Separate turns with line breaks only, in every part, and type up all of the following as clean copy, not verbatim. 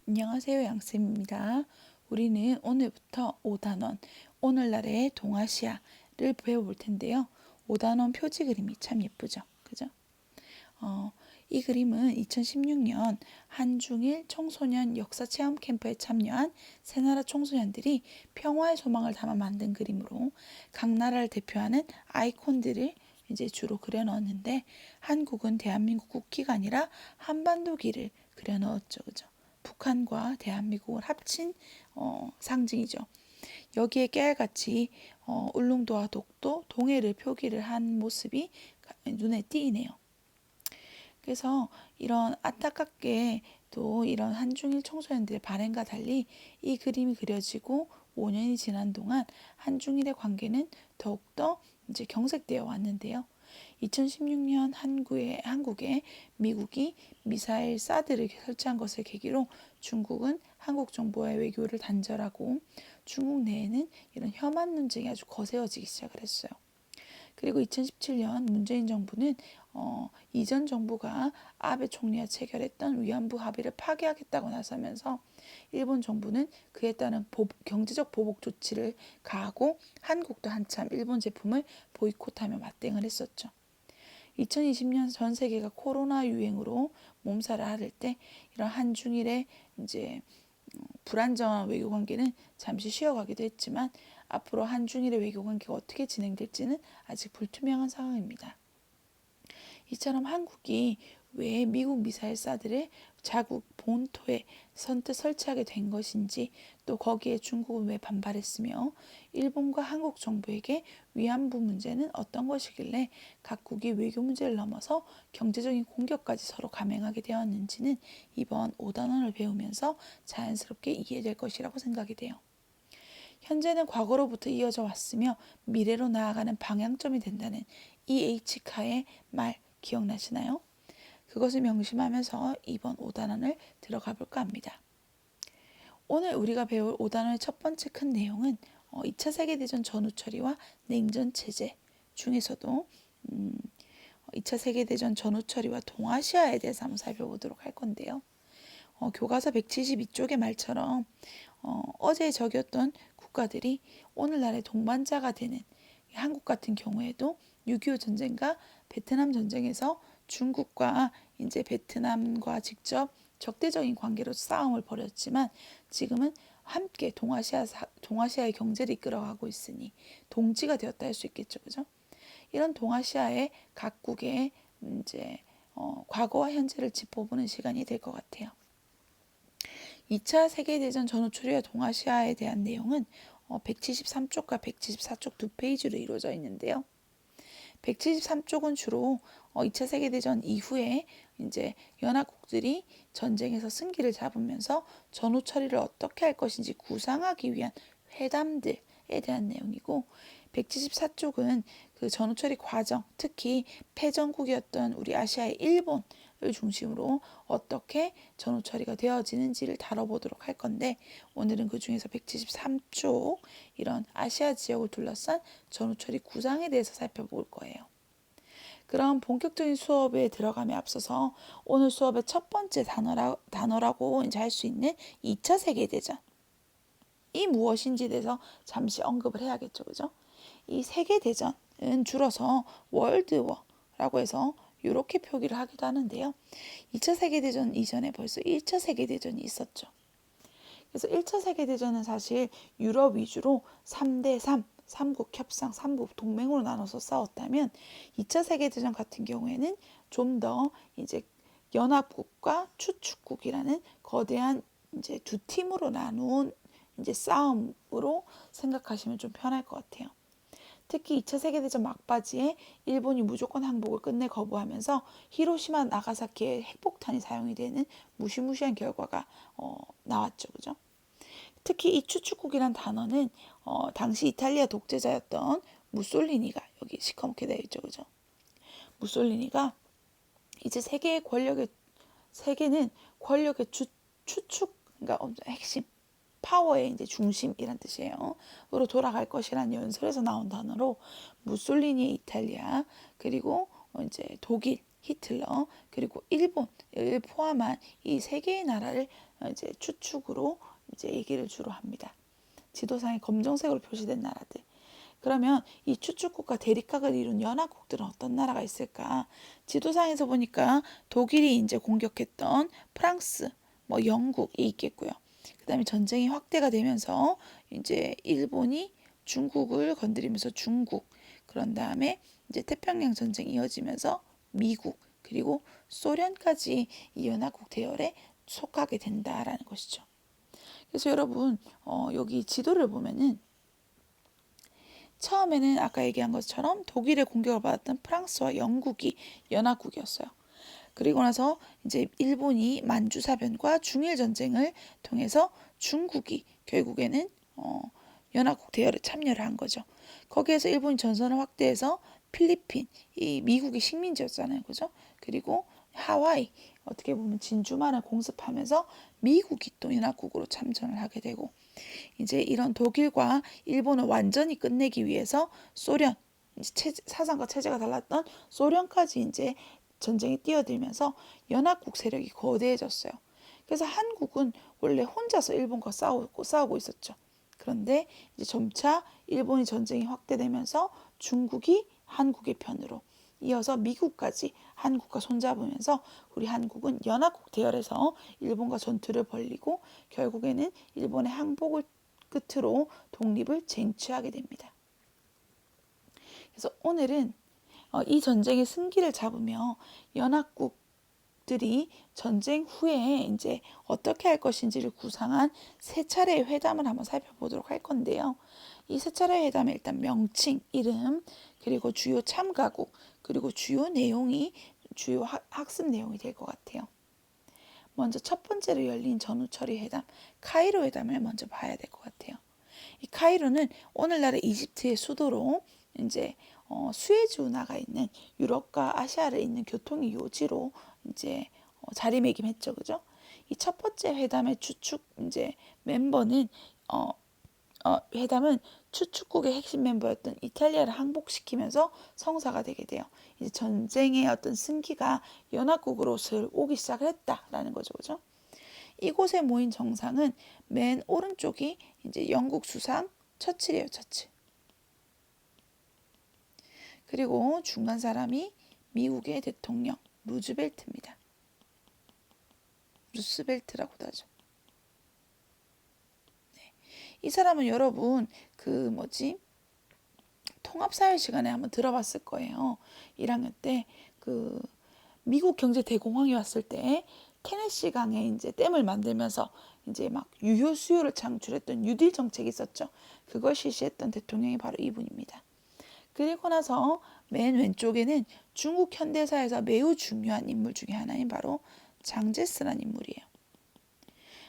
안녕하세요. 양쌤입니다. 우리는 오늘부터 5단원, 오늘날의 동아시아를 배워볼 텐데요. 5단원 표지 그림이 참 예쁘죠? 그죠? 이 그림은 2016년 한중일 청소년 역사체험 캠프에 참여한 세 나라 청소년들이 평화의 소망을 담아 만든 그림으로 각 나라를 대표하는 아이콘들을 이제 주로 그려 넣었는데, 한국은 대한민국 국기가 아니라 한반도기를 그려 넣었죠. 그죠? 북한과 대한민국을 합친 상징이죠. 여기에 깨알같이 울릉도와 독도, 동해를 표기를 한 모습이 눈에 띄네요. 그래서 이런 안타깝게 또 이런 한중일 청소년들의 발행과 달리 이 그림이 그려지고 5년이 지난 동안 한중일의 관계는 더욱더 이제 경색되어 왔는데요. 2016년 한국에 미국이 미사일 사드를 설치한 것을 계기로 중국은 한국 정부와의 외교를 단절하고 중국 내에는 이런 혐한 논쟁이 아주 거세어지기 시작을 했어요. 그리고 2017년 문재인 정부는 이전 정부가 아베 총리와 체결했던 위안부 합의를 파기하겠다고 나서면서 일본 정부는 그에 따른 경제적 보복 조치를 가하고 한국도 한참 일본 제품을 보이콧하며 맞대응을 했었죠. 2020년 전 세계가 코로나 유행으로 몸살을 앓을 때 이런 한중일의 이제 불안정한 외교 관계는 잠시 쉬어가기도 했지만 앞으로 한중일의 외교 관계가 어떻게 진행될지는 아직 불투명한 상황입니다. 이처럼 한국이 왜 미국 미사일 사드를 자국 본토에 선뜻 설치하게 된 것인지, 또 거기에 중국은 왜 반발했으며 일본과 한국 정부에게 위안부 문제는 어떤 것이길래 각국이 외교 문제를 넘어서 경제적인 공격까지 서로 감행하게 되었는지는 이번 5단원을 배우면서 자연스럽게 이해될 것이라고 생각이 돼요. 현재는 과거로부터 이어져 왔으며 미래로 나아가는 방향점이 된다는 E.H.카의 말 기억나시나요? 그것을 명심하면서 이번 5단원을 들어가 볼까 합니다. 오늘 우리가 배울 5단원의 첫 번째 큰 내용은 2차 세계대전 전후 처리와 냉전 체제 중에서도 2차 세계대전 전후 처리와 동아시아에 대해서 한번 살펴보도록 할 건데요. 교과서 172쪽의 말처럼 어제의 적이었던 국가들이 오늘날의 동반자가 되는 한국 같은 경우에도 6.25 전쟁과 베트남 전쟁에서 중국과 이제 베트남과 직접 적대적인 관계로 싸움을 벌였지만 지금은 함께 동아시아의 경제를 이끌어가고 있으니 동지가 되었다 할 수 있겠죠, 그죠? 이런 동아시아의 각국의 이제 과거와 현재를 짚어보는 시간이 될 것 같아요. 2차 세계대전 전후 초리와 동아시아에 대한 내용은 173쪽과 174쪽 두 페이지로 이루어져 있는데요. 173쪽은 주로 2차 세계대전 이후에 이제 연합국들이 전쟁에서 승기를 잡으면서 전후 처리를 어떻게 할 것인지 구상하기 위한 회담들에 대한 내용이고, 174쪽은 그 전후 처리 과정, 특히 패전국이었던 우리 아시아의 일본을 중심으로 어떻게 전후 처리가 되어지는지를 다뤄보도록 할 건데, 오늘은 그 중에서 173쪽 이런 아시아 지역을 둘러싼 전후 처리 구상에 대해서 살펴볼 거예요. 그럼 본격적인 수업에 들어감에 앞서서 오늘 수업의 첫 번째 단어라고 이제 할 수 있는 2차 세계대전, 이 무엇인지에 대해서 잠시 언급을 해야겠죠, 그죠? 이 세계대전은 줄어서 월드워라고 해서 이렇게 표기를 하기도 하는데요. 2차 세계대전 이전에 벌써 1차 세계대전이 있었죠. 그래서 1차 세계대전은 사실 유럽 위주로 3대 3, 삼국 협상, 삼국 동맹으로 나눠서 싸웠다면 2차 세계대전 같은 경우에는 좀 더 이제 연합국과 추축국이라는 거대한 이제 두 팀으로 나누은 이제 싸움으로 생각하시면 좀 편할 것 같아요. 특히 2차 세계대전 막바지에 일본이 무조건 항복을 끝내 거부하면서 히로시마 나가사키에 핵폭탄이 사용이 되는 무시무시한 결과가 나왔죠. 그죠? 특히 이 추축국이란 단어는 당시 이탈리아 독재자였던 무솔리니가 여기 시커멓게 되어 있죠. 그죠? 무솔리니가 이제 세계는 권력의 추축, 그러니까 핵심, 파워의 이제 중심이란 뜻이에요. 으로 돌아갈 것이란 연설에서 나온 단어로 무솔리니의 이탈리아, 그리고 이제 독일, 히틀러, 그리고 일본을 포함한 이 세 개의 나라를 이제 추측으로 이제 얘기를 주로 합니다. 지도상에 검정색으로 표시된 나라들. 그러면 이 추측국과 대립각을 이룬 연합국들은 어떤 나라가 있을까? 지도상에서 보니까 독일이 이제 공격했던 프랑스, 뭐 영국이 있겠고요. 그다음에 전쟁이 확대가 되면서 이제 일본이 중국을 건드리면서 중국, 그런 다음에 이제 태평양 전쟁이 이어지면서 미국, 그리고 소련까지 이 연합국 대열에 속하게 된다라는 것이죠. 그래서 여러분 여기 지도를 보면은 처음에는 아까 얘기한 것처럼 독일의 공격을 받았던 프랑스와 영국이 연합국이었어요. 그리고 나서 이제 일본이 만주사변과 중일 전쟁을 통해서 중국이 결국에는 연합국 대열에 참여를 한 거죠. 거기에서 일본이 전선을 확대해서 필리핀, 이 미국이 식민지였잖아요, 그죠? 그리고 하와이, 어떻게 보면 진주만을 공습하면서 미국이 또 연합국으로 참전을 하게 되고, 이제 이런 독일과 일본을 완전히 끝내기 위해서 소련, 사상과 체제가 달랐던 소련까지 이제 전쟁에 뛰어들면서 연합국 세력이 거대해졌어요. 그래서 한국은 원래 혼자서 일본과 싸우고 있었죠. 그런데 이제 점차 일본이 전쟁이 확대되면서 중국이 한국의 편으로, 이어서 미국까지 한국과 손잡으면서 우리 한국은 연합국 대열에서 일본과 전투를 벌이고 결국에는 일본의 항복을 끝으로 독립을 쟁취하게 됩니다. 그래서 오늘은 이 전쟁의 승기를 잡으며 연합국들이 전쟁 후에 이제 어떻게 할 것인지를 구상한 세 차례의 회담을 한번 살펴보도록 할 건데요. 이 세 차례의 회담의 일단 명칭, 이름, 그리고 주요 참가국, 그리고 주요 내용이 주요 학습 내용이 될 것 같아요. 먼저 첫 번째로 열린 전후처리 회담, 카이로 회담을 먼저 봐야 될 것 같아요. 이 카이로는 오늘날의 이집트의 수도로 이제 수에즈 운하가 있는 유럽과 아시아를 잇는 교통의 요지로 이제 자리매김했죠, 그죠? 이 첫 번째 회담의 주축 이제 멤버는 회담은 추축국의 핵심 멤버였던 이탈리아를 항복시키면서 성사가 되게 돼요. 이제 전쟁의 어떤 승기가 연합국으로 오기 시작을 했다라는 거죠, 그죠? 이곳에 모인 정상은 맨 오른쪽이 이제 영국 수상 처칠이에요, 처칠. 그리고 중간 사람이 미국의 대통령 루즈벨트입니다. 루스벨트라고도 하죠. 네. 이 사람은 여러분 통합사회 시간에 한번 들어봤을 거예요. 1학년 때 미국 경제 대공황이 왔을 때 테네시 강에 이제 댐을 만들면서 이제 막 유효 수요를 창출했던 뉴딜 정책이 있었죠. 그걸 실시했던 대통령이 바로 이분입니다. 그리고 나서 맨 왼쪽에는 중국 현대사에서 매우 중요한 인물 중에 하나인 바로 장제스라는 인물이에요.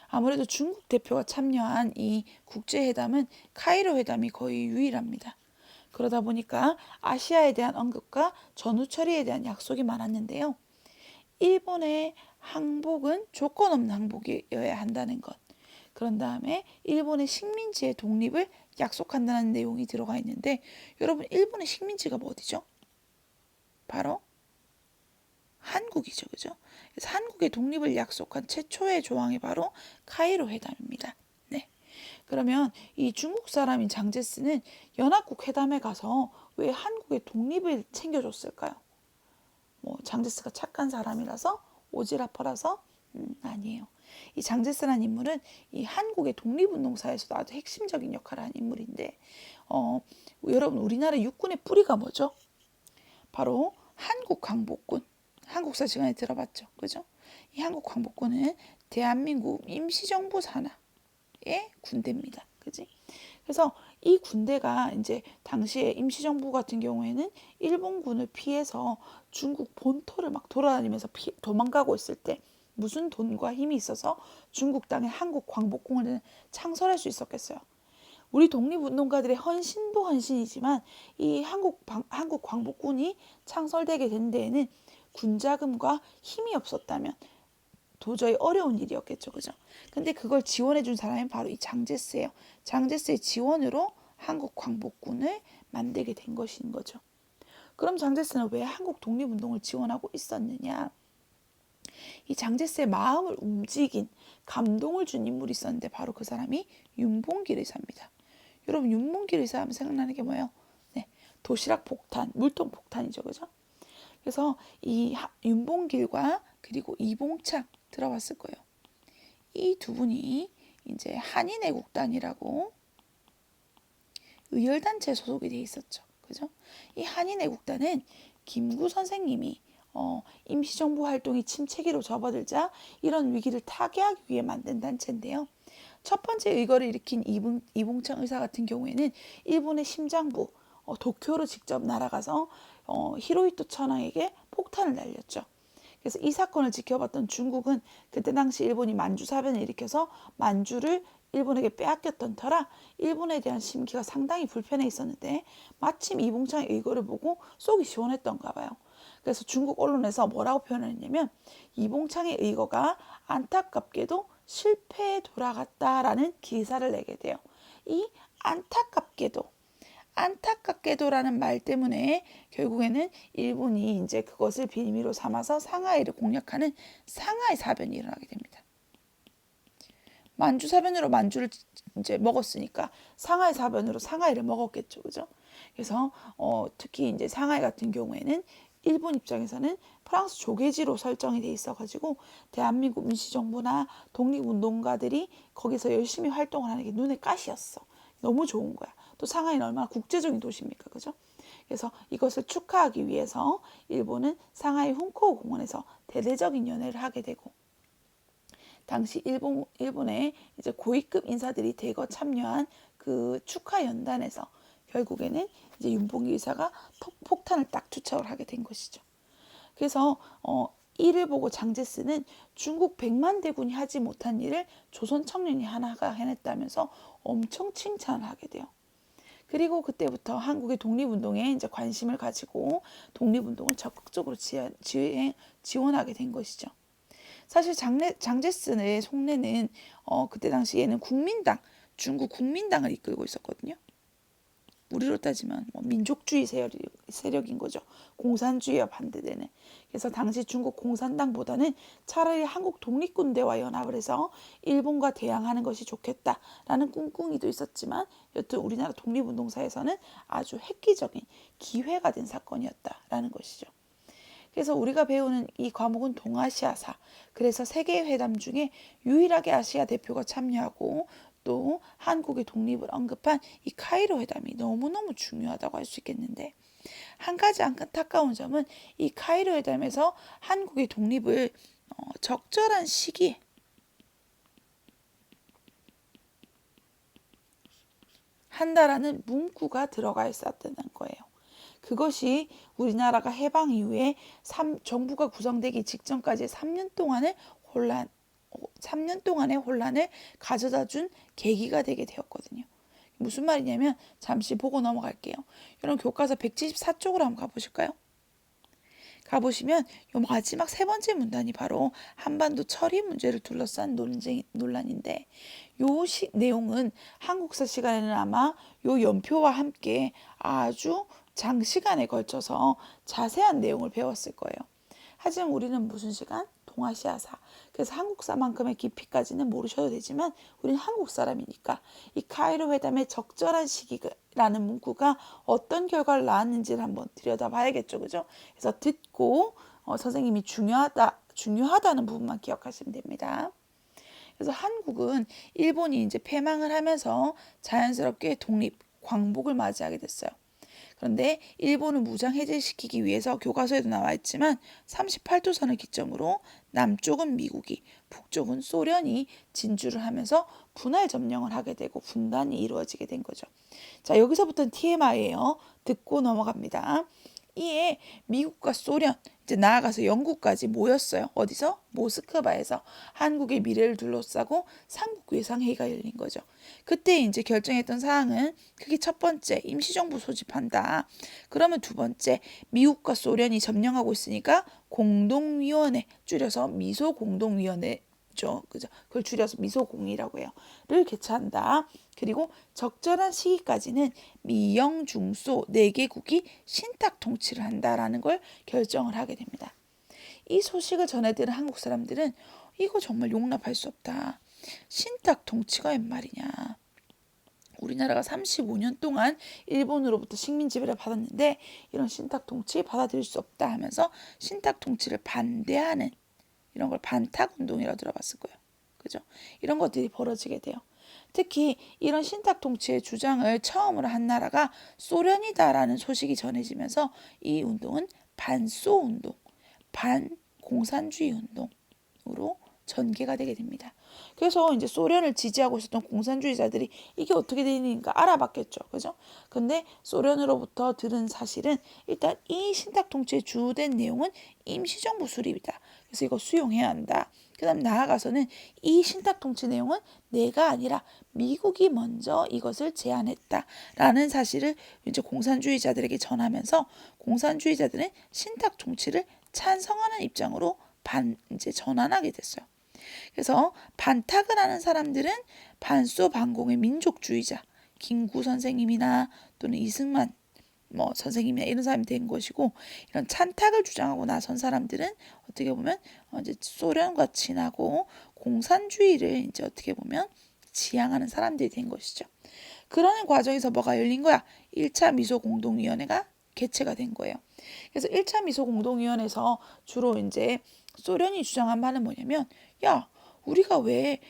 아무래도 중국 대표가 참여한 이 국제회담은 카이로 회담이 거의 유일합니다. 그러다 보니까 아시아에 대한 언급과 전후 처리에 대한 약속이 많았는데요. 일본의 항복은 조건 없는 항복이어야 한다는 것. 그런 다음에 일본의 식민지의 독립을 약속한다는 내용이 들어가 있는데, 여러분 일본의 식민지가 뭐 어디죠? 바로 한국이죠, 그죠? 그래서 한국의 독립을 약속한 최초의 조항이 바로 카이로 회담입니다. 네. 그러면 이 중국 사람인 장제스는 연합국 회담에 가서 왜 한국의 독립을 챙겨줬을까요? 뭐 장제스가 착한 사람이라서 오지랖퍼라서 아니에요. 이 장제스라는 인물은 이 한국의 독립운동사에서도 아주 핵심적인 역할을 한 인물인데 여러분 우리나라 육군의 뿌리가 뭐죠? 바로 한국광복군. 한국사 시간에 들어봤죠, 그죠? 이 한국광복군은 대한민국 임시정부 산하의 군대입니다, 그지? 그래서 이 군대가 이제 당시에 임시정부 같은 경우에는 일본군을 피해서 중국 본토를 막 돌아다니면서 도망가고 있을 때 무슨 돈과 힘이 있어서 중국 땅에 한국 광복군을 창설할 수 있었겠어요. 우리 독립운동가들의 헌신도 헌신이지만 이 한국 광복군이 창설되게 된 데에는 군자금과 힘이 없었다면 도저히 어려운 일이었겠죠, 그죠? 근데 그걸 지원해준 사람이 바로 이 장제스예요. 장제스의 지원으로 한국 광복군을 만들게 된 것인 거죠. 그럼 장제스는 왜 한국 독립운동을 지원하고 있었느냐? 이 장제스의 마음을 움직인 감동을 준 인물이 있었는데 바로 그 사람이 윤봉길 의사입니다. 여러분 윤봉길 의사 하면 생각나는 게 뭐예요? 네, 도시락 폭탄, 물통 폭탄이죠, 그죠? 그래서 이 윤봉길과 그리고 이봉창 들어봤을 거예요. 이 두 분이 이제 한인애국단이라고 의열단체 소속이 돼 있었죠, 그죠? 이 한인애국단은 김구 선생님이 임시정부 활동이 침체기로 접어들자 이런 위기를 타개하기 위해 만든 단체인데요. 첫 번째 의거를 일으킨 이봉창 의사 같은 경우에는 일본의 심장부 도쿄로 직접 날아가서 히로히토 천황에게 폭탄을 날렸죠. 그래서 이 사건을 지켜봤던 중국은 그때 당시 일본이 만주 사변을 일으켜서 만주를 일본에게 빼앗겼던 터라 일본에 대한 심기가 상당히 불편해 있었는데 마침 이봉창의 의거를 보고 속이 시원했던가 봐요. 그래서 중국 언론에서 뭐라고 표현했냐면 이봉창의 의거가 안타깝게도 실패에 돌아갔다라는 기사를 내게 돼요. 이 안타깝게도라는 말 때문에 결국에는 일본이 이제 그것을 빌미로 삼아서 상하이를 공략하는 상하이 사변이 일어나게 됩니다. 만주 사변으로 만주를 이제 먹었으니까 상하이 사변으로 상하이를 먹었겠죠, 그죠? 그래서 특히 이제 상하이 같은 경우에는 일본 입장에서는 프랑스 조개지로 설정이 돼 있어가지고 대한민국 임시정부나 독립운동가들이 거기서 열심히 활동을 하는 게 눈에 가시였어. 너무 좋은 거야. 또 상하이는 얼마나 국제적인 도시입니까, 그죠? 그래서 이것을 축하하기 위해서 일본은 상하이 훈코 공원에서 대대적인 연회를 하게 되고 당시 일본의 이제 고위급 인사들이 대거 참여한 그 축하 연단에서 결국에는 이제 윤봉길 의사가 폭탄을 딱 투척을 하게 된 것이죠. 그래서 이를 보고 장제스는 중국 100만 대군이 하지 못한 일을 조선 청년이 하나가 해냈다면서 엄청 칭찬을 하게 돼요. 그리고 그때부터 한국의 독립운동에 이제 관심을 가지고 독립운동을 적극적으로 지원하게 된 것이죠. 사실 장제스의 속내는 그때 당시에는 중국 국민당을 이끌고 있었거든요. 우리로 따지면 민족주의 세력인 거죠. 공산주의와 반대되는. 그래서 당시 중국 공산당보다는 차라리 한국 독립군대와 연합을 해서 일본과 대항하는 것이 좋겠다라는 꿍꿍이도 있었지만 여튼 우리나라 독립운동사에서는 아주 획기적인 기회가 된 사건이었다라는 것이죠. 그래서 우리가 배우는 이 과목은 동아시아사. 그래서 세계회담 중에 유일하게 아시아 대표가 참여하고 또 한국의 독립을 언급한 이 카이로 회담이 너무너무 중요하다고 할 수 있겠는데 한 가지 안타까운 점은 이 카이로 회담에서 한국의 독립을 적절한 시기에 한다라는 문구가 들어가 있었다는 거예요. 그것이 우리나라가 해방 이후에 정부가 구성되기 직전까지 3년 동안의 혼란을 가져다 준 계기가 되게 되었거든요. 무슨 말이냐면 잠시 보고 넘어갈게요. 여러분 교과서 174쪽으로 한번 가보실까요? 가보시면 요 마지막 세 번째 문단이 바로 한반도 처리 문제를 둘러싼 논란인데 요 내용은 한국사 시간에는 아마 요 연표와 함께 아주 장시간에 걸쳐서 자세한 내용을 배웠을 거예요. 하지만 우리는 무슨 시간? 동아시아사. 그래서 한국사만큼의 깊이까지는 모르셔도 되지만 우리는 한국 사람이니까 이 카이로 회담의 적절한 시기라는 문구가 어떤 결과를 낳았는지를 한번 들여다봐야겠죠, 그죠? 그래서 듣고 선생님이 중요하다는 부분만 기억하시면 됩니다. 그래서 한국은 일본이 이제 패망을 하면서 자연스럽게 독립, 광복을 맞이하게 됐어요. 그런데 일본을 무장 해제시키기 위해서 교과서에도 나와 있지만 38도선을 기점으로 남쪽은 미국이, 북쪽은 소련이 진주를 하면서 분할 점령을 하게 되고 분단이 이루어지게 된 거죠. 자, 여기서부터는 TMI예요. 듣고 넘어갑니다. 이에 미국과 소련, 이제 나아가서 영국까지 모였어요. 어디서? 모스크바에서 한국의 미래를 둘러싸고 삼국 외상회의가 열린 거죠. 그때 이제 결정했던 사항은 그게 첫 번째 임시정부 소집한다. 그러면 두 번째 미국과 소련이 점령하고 있으니까 공동위원회 줄여서 미소공동위원회 그죠? 그걸 줄여서 미소공이라고 해요. 를 개최한다. 그리고 적절한 시기까지는 미영중소 4개국이 신탁 통치를 한다라는 걸 결정을 하게 됩니다. 이 소식을 전해들은 한국 사람들은 이거 정말 용납할 수 없다. 신탁 통치가 웬 말이냐. 우리나라가 35년 동안 일본으로부터 식민 지배를 받았는데 이런 신탁 통치 받아들일 수 없다 하면서 신탁 통치를 반대하는 이런 걸 반탁 운동이라고 들어봤을 거예요. 그죠? 이런 것들이 벌어지게 돼요. 특히 이런 신탁 통치의 주장을 처음으로 한 나라가 소련이다라는 소식이 전해지면서 이 운동은 반소 운동, 반공산주의 운동으로 전개가 되게 됩니다. 그래서 이제 소련을 지지하고 있었던 공산주의자들이 이게 어떻게 되는가 알아봤겠죠. 그죠? 근데 소련으로부터 들은 사실은 일단 이 신탁 통치의 주된 내용은 임시정부 수립이다. 그래서 이거 수용해야 한다. 그 다음 나아가서는 이 신탁 통치 내용은 내가 아니라 미국이 먼저 이것을 제안했다라는 사실을 이제 공산주의자들에게 전하면서 공산주의자들은 신탁 통치를 찬성하는 입장으로 이제 전환하게 됐어요. 그래서 반탁을 하는 사람들은 반소 반공의 민족주의자 김구 선생님이나 또는 이승만 선생님이나 이런 사람이 된 것이고, 이런 찬탁을 주장하고 나선 사람들은 어떻게 보면 이제 소련과 친하고 공산주의를 이제 어떻게 보면 지향하는 사람들이 된 것이죠. 그러는 과정에서 뭐가 열린 거야? 1차 미소공동위원회가 개최가 된 거예요. 그래서 1차 미소공동위원회에서 주로 이제 소련이 주장한 바는 뭐냐면, 야, 우리가 왜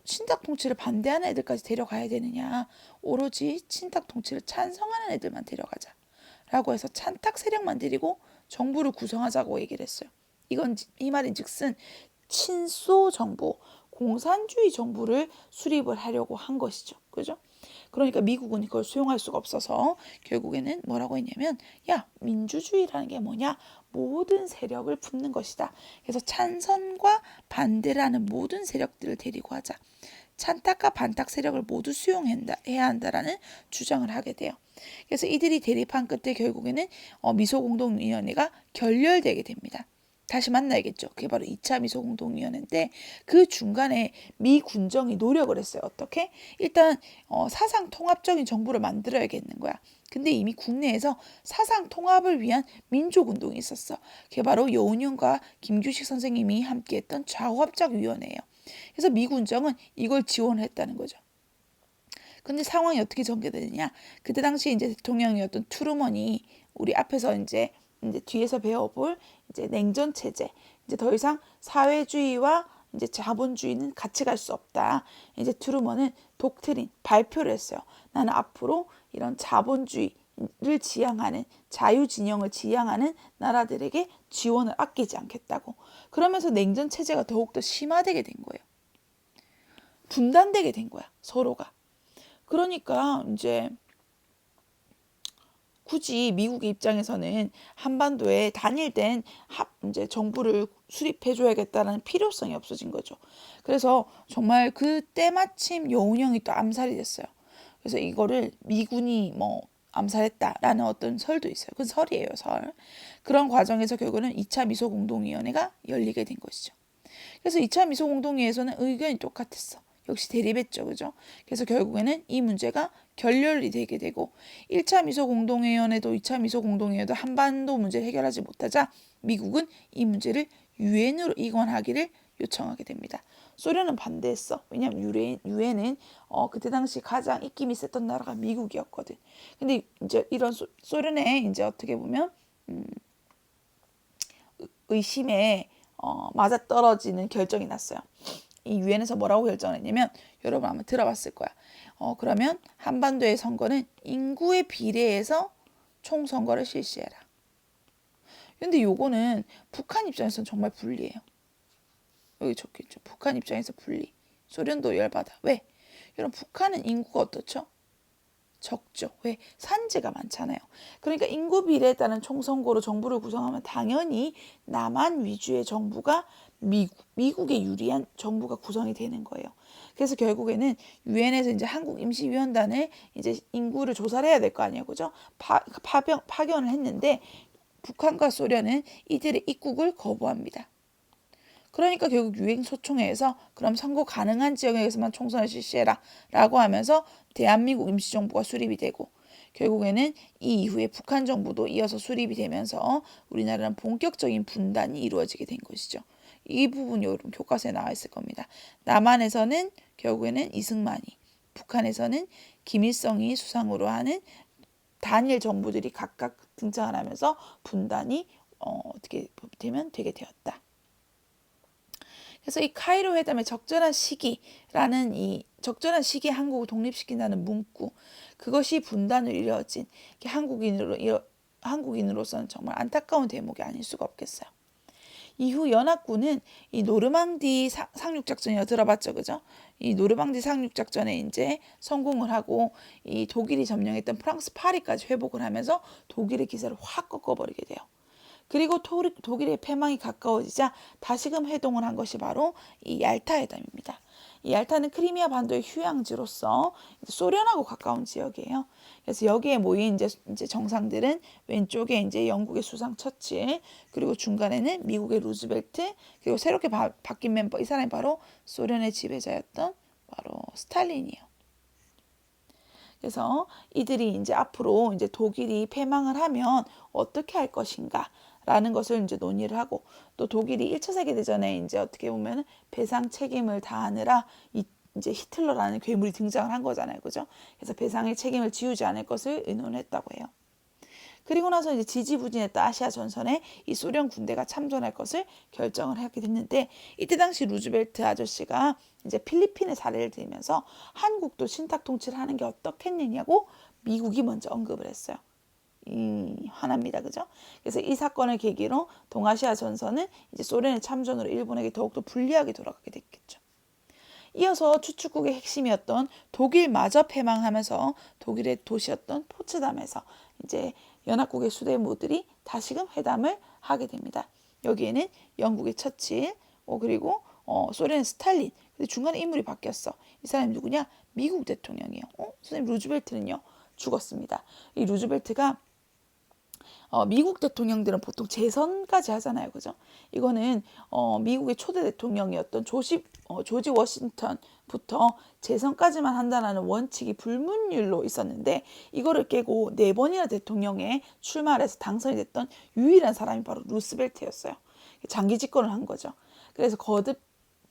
신탁 통치를 반대하는 애들까지 데려가야 되느냐. 오로지 신탁 통치를 찬성하는 애들만 데려가자. 라고 해서 찬탁 세력만 데리고 정부를 구성하자고 얘기를 했어요. 이 말인 즉슨 친소 정부, 공산주의 정부를 수립을 하려고 한 것이죠. 그죠? 그러니까 미국은 이걸 수용할 수가 없어서 결국에는 뭐라고 했냐면, 야, 민주주의라는 게 뭐냐? 모든 세력을 품는 것이다. 그래서 찬성과 반대를 하는 모든 세력들을 데리고 하자. 찬탁과 반탁 세력을 모두 수용해야 한다라는 주장을 하게 돼요. 그래서 이들이 대립한 끝에 결국에는 미소공동위원회가 결렬되게 됩니다. 다시 만나야겠죠. 그게 바로 2차 미소공동위원회인데 그 중간에 미 군정이 노력을 했어요. 어떻게? 일단 사상 통합적인 정부를 만들어야겠는 거야. 근데 이미 국내에서 사상 통합을 위한 민족운동이 있었어. 그게 바로 여운형과 김규식 선생님이 함께했던 좌우합작위원회예요. 그래서 미 군정은 이걸 지원했다는 거죠. 근데 상황이 어떻게 전개되느냐? 그때 당시 이제 대통령이었던 트루먼이 우리 앞에서 이제 뒤에서 배워볼 이제 냉전 체제, 이제 더 이상 사회주의와 이제 자본주의는 같이 갈 수 없다. 이제 트루먼은 독트린 발표를 했어요. 나는 앞으로 이런 자본주의를 지향하는 자유 진영을 지향하는 나라들에게 지원을 아끼지 않겠다고. 그러면서 냉전 체제가 더욱더 심화되게 된 거예요. 분단되게 된 거야, 서로가. 그러니까 이제 굳이 미국의 입장에서는 한반도에 단일된 이제 정부를 수립해줘야겠다는 필요성이 없어진 거죠. 그래서 정말 그때 마침 여운형이 또 암살이 됐어요. 그래서 이거를 미군이 암살했다라는 어떤 설도 있어요. 그 설이에요, 설. 그런 과정에서 결국은 2차 미소공동위원회가 열리게 된 것이죠. 그래서 2차 미소공동회에서는 의견이 똑같았어. 역시 대립했죠. 그죠? 그래서 결국에는 이 문제가 결렬이 되게 되고 1차 미소공동회의원회도 2차 미소공동회의원회도 한반도 문제를 해결하지 못하자 미국은 이 문제를 유엔으로 이관하기를 요청하게 됩니다. 소련은 반대했어. 왜냐하면 유엔은 그때 당시 가장 입김이 셌던 나라가 미국이었거든. 근데 이제 이런 소련의 이제 어떻게 보면 의심에 맞아떨어지는 결정이 났어요. 이 유엔에서 뭐라고 결정했냐면, 여러분 아마 들어봤을 거야. 그러면 한반도의 선거는 인구에 비례해서 총선거를 실시해라. 근데 요거는 북한 입장에서는 정말 불리해요. 여기 적혀있죠. 북한 입장에서 불리. 소련도 열받아. 왜? 여러분 북한은 인구가 어떻죠? 적죠. 왜? 산지가 많잖아요. 그러니까 인구 비례에 따른 총선거로 정부를 구성하면 당연히 남한 위주의 정부가 미국에 유리한 정부가 구성이 되는 거예요. 그래서 결국에는 유엔에서 이제 한국 임시위원단을 이제 인구를 조사를 해야 될 거 아니에요. 그죠? 파견을 했는데 북한과 소련은 이들의 입국을 거부합니다. 그러니까 결국 유엔 소총회에서 그럼 선거 가능한 지역에서만 총선을 실시해라 라고 하면서 대한민국 임시정부가 수립이 되고, 결국에는 이 이후에 북한 정부도 이어서 수립이 되면서 우리나라는 본격적인 분단이 이루어지게 된 것이죠. 이 부분이 여러분 교과서에 나와 있을 겁니다. 남한에서는 결국에는 이승만이, 북한에서는 김일성이 수상으로 하는 단일 정부들이 각각 등장을 하면서 분단이 어떻게 되면 되게 되었다. 그래서 이 카이로 회담의 적절한 시기라는 이 적절한 시기에 한국을 독립시킨다는 문구, 그것이 분단을 이루어진 한국인으로서는 정말 안타까운 대목이 아닐 수가 없겠어요. 이후 연합군은 이 노르망디 상륙작전이라고 들어봤죠, 그죠? 이 노르망디 상륙작전에 이제 성공을 하고 이 독일이 점령했던 프랑스 파리까지 회복을 하면서 독일의 기세를 확 꺾어버리게 돼요. 그리고 독일의 패망이 가까워지자 다시금 회동을 한 것이 바로 이 얄타 회담입니다. 이 얄타는 크리미아 반도의 휴양지로서 소련하고 가까운 지역이에요. 그래서 여기에 모인 이제 정상들은 왼쪽에 이제 영국의 수상 처칠, 그리고 중간에는 미국의 루즈벨트, 그리고 새롭게 바뀐 멤버, 이 사람이 바로 소련의 지배자였던 바로 스탈린이에요. 그래서 이들이 이제 앞으로 이제 독일이 패망을 하면 어떻게 할 것인가 라는 것을 이제 논의를 하고, 또 독일이 1차 세계대전에 이제 어떻게 보면 배상 책임을 다하느라 이제 히틀러라는 괴물이 등장을 한 거잖아요. 그죠? 그래서 배상의 책임을 지우지 않을 것을 의논했다고 해요. 그리고 나서 이제 지지부진했던 아시아 전선에 이 소련 군대가 참전할 것을 결정을 하게 됐는데, 이때 당시 루즈벨트 아저씨가 이제 필리핀의 사례를 들면서 한국도 신탁 통치를 하는 게 어떻겠느냐고 미국이 먼저 언급을 했어요. 화납니다. 그죠? 그래서 이 사건을 계기로 동아시아 전선은 이제 소련의 참전으로 일본에게 더욱더 불리하게 돌아가게 됐겠죠. 이어서 추축국의 핵심이었던 독일마저 패망하면서 독일의 도시였던 포츠담에서 이제 연합국의 수뇌부들이 다시금 회담을 하게 됩니다. 여기에는 영국의 처칠, 그리고 소련의 스탈린, 근데 중간에 인물이 바뀌었어. 이 사람이 누구냐? 미국 대통령이에요. 선생님 루즈벨트는요? 죽었습니다. 이 루즈벨트가 미국 대통령들은 보통 재선까지 하잖아요. 그죠? 이거는 미국의 초대 대통령이었던 조지 워싱턴부터 재선까지만 한다는 원칙이 불문율로 있었는데, 이거를 깨고 4번이나 대통령에 출마를 해서 당선이 됐던 유일한 사람이 바로 루스벨트였어요. 장기 집권을 한 거죠. 그래서 거듭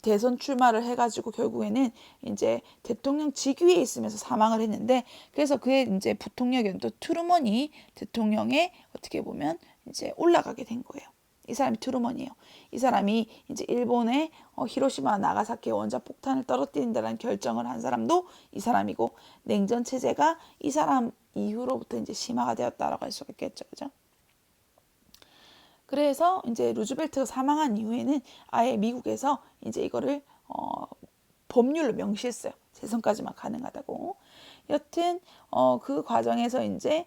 대선 출마를 해가지고 결국에는 이제 대통령 직위에 있으면서 사망을 했는데, 그래서 그의 이제 부통령이었던 트루먼이 대통령에 어떻게 보면 이제 올라가게 된 거예요. 이 사람이 트루먼이에요. 이 사람이 이제 일본의 히로시마 나가사키 원자 폭탄을 떨어뜨린다는 결정을 한 사람도 이 사람이고, 냉전 체제가 이 사람 이후로부터 이제 심화가 되었다라고 할 수가 있겠죠, 그죠? 그래서 이제 루즈벨트가 사망한 이후에는 아예 미국에서 이제 이거를 법률로 명시했어요. 재선까지만 가능하다고. 여튼 그 과정에서 이제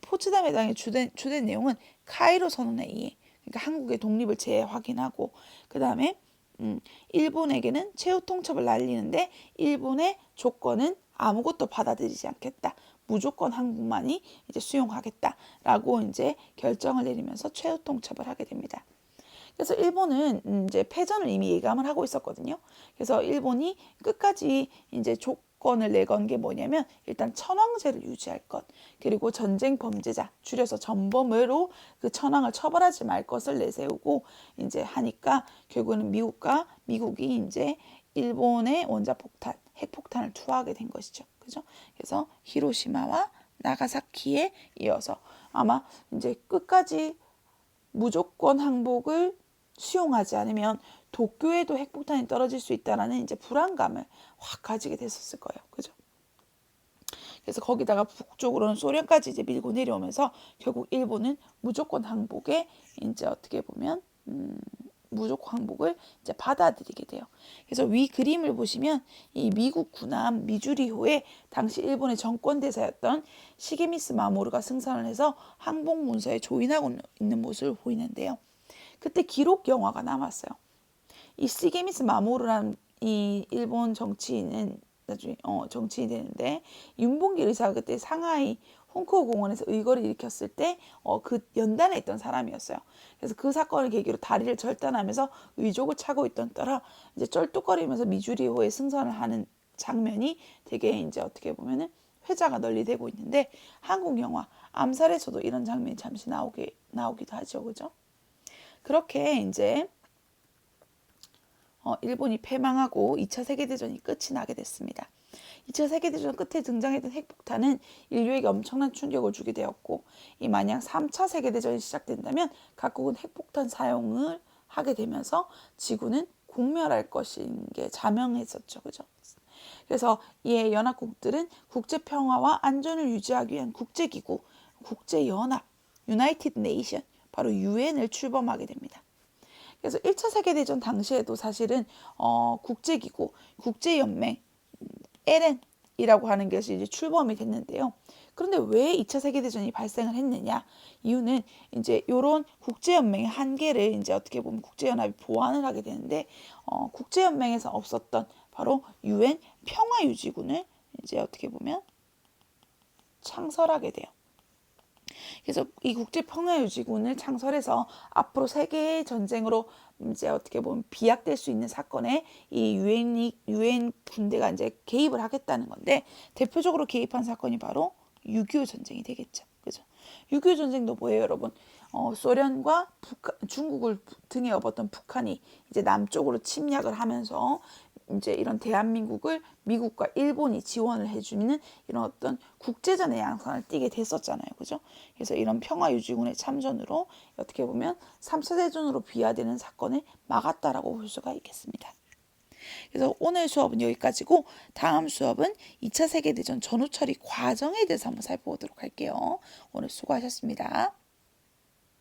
포츠담 회담의 주된 내용은 카이로 선언에 의해, 그러니까 한국의 독립을 재확인하고, 그 다음에 일본에게는 최후 통첩을 날리는데 일본의 조건은 아무것도 받아들이지 않겠다. 무조건 한국만이 이제 수용하겠다라고 이제 결정을 내리면서 최후 통첩을 하게 됩니다. 그래서 일본은 이제 패전을 이미 예감을 하고 있었거든요. 그래서 일본이 끝까지 이제 조건을 내건 게 뭐냐면, 일단 천황제를 유지할 것, 그리고 전쟁 범죄자, 줄여서 전범으로 그 천황을 처벌하지 말 것을 내세우고 이제 하니까, 결국에는 미국이 이제 일본의 원자폭탄, 핵폭탄을 투하하게 된 것이죠. 그죠? 그래서 히로시마와 나가사키에 이어서 아마 이제 끝까지 무조건 항복을 수용하지 않으면 도쿄에도 핵폭탄이 떨어질 수 있다라는 이제 불안감을 확 가지게 됐었을 거예요. 그죠? 그래서 거기다가 북쪽으로는 소련까지 이제 밀고 내려오면서 결국 일본은 무조건 항복에 이제 어떻게 보면 무조건 항복을 이제 받아들이게 돼요. 그래서 위 그림을 보시면 이 미국 군함 미주리호에 당시 일본의 정권 대사였던 시게미스 마모루가 승선을 해서 항복 문서에 조인하고 있는 모습을 보이는데요. 그때 기록 영화가 남았어요. 이 시게미스 마모루라는 이 일본 정치인은 나중에 정치인이 되는데, 윤봉길 의사가 그때 상하이 홍콩 공원에서 의거를 일으켰을 때 그 연단에 있던 사람이었어요. 그래서 그 사건을 계기로 다리를 절단하면서 의족을 차고 있던 때라 이제 쩔뚝거리면서 미주리호에 승선을 하는 장면이 되게 이제 어떻게 보면은 회자가 널리 되고 있는데 한국 영화 암살에서도 이런 장면이 잠시 나오기도 하죠. 그죠? 그렇게 이제 일본이 패망하고 2차 세계대전이 끝이 나게 됐습니다. 2차 세계대전 끝에 등장했던 핵폭탄은 인류에게 엄청난 충격을 주게 되었고, 이 만약 3차 세계대전이 시작된다면 각국은 핵폭탄 사용을 하게 되면서 지구는 공멸할 것인 게 자명했었죠. 그죠? 그래서 이에 연합국들은 국제 평화와 안전을 유지하기 위한 국제기구, 국제연합, 유나이티드 네이션, 바로 유엔을 출범하게 됩니다. 그래서 1차 세계대전 당시에도 사실은 국제기구, 국제연맹, LN이라고 하는 것이 이제 출범이 됐는데요. 그런데 왜 2차 세계대전이 발생을 했느냐? 이유는 이제 이런 국제연맹의 한계를 이제 어떻게 보면 국제연합이 보완을 하게 되는데, 국제연맹에서 없었던 바로 유엔 평화유지군을 이제 어떻게 보면 창설하게 돼요. 그래서 이 국제평화유지군을 창설해서 앞으로 세계 전쟁으로 이제 어떻게 보면 비약될 수 있는 사건에 이 유엔 군대가 이제 개입을 하겠다는 건데, 대표적으로 개입한 사건이 바로 6.25 전쟁이 되겠죠. 그죠? 6.25 전쟁도 뭐예요, 여러분? 소련과 중국을 등에 업었던 북한이 이제 남쪽으로 침략을 하면서 이제 이런 대한민국을 미국과 일본이 지원을 해주는 이런 어떤 국제전의 양상을 띠게 됐었잖아요. 그죠? 그래서 이런 평화유지군의 참전으로 어떻게 보면 3차 대전으로 비화되는 사건을 막았다라고 볼 수가 있겠습니다. 그래서 오늘 수업은 여기까지고, 다음 수업은 2차 세계대전 전후 처리 과정에 대해서 한번 살펴보도록 할게요. 오늘 수고하셨습니다.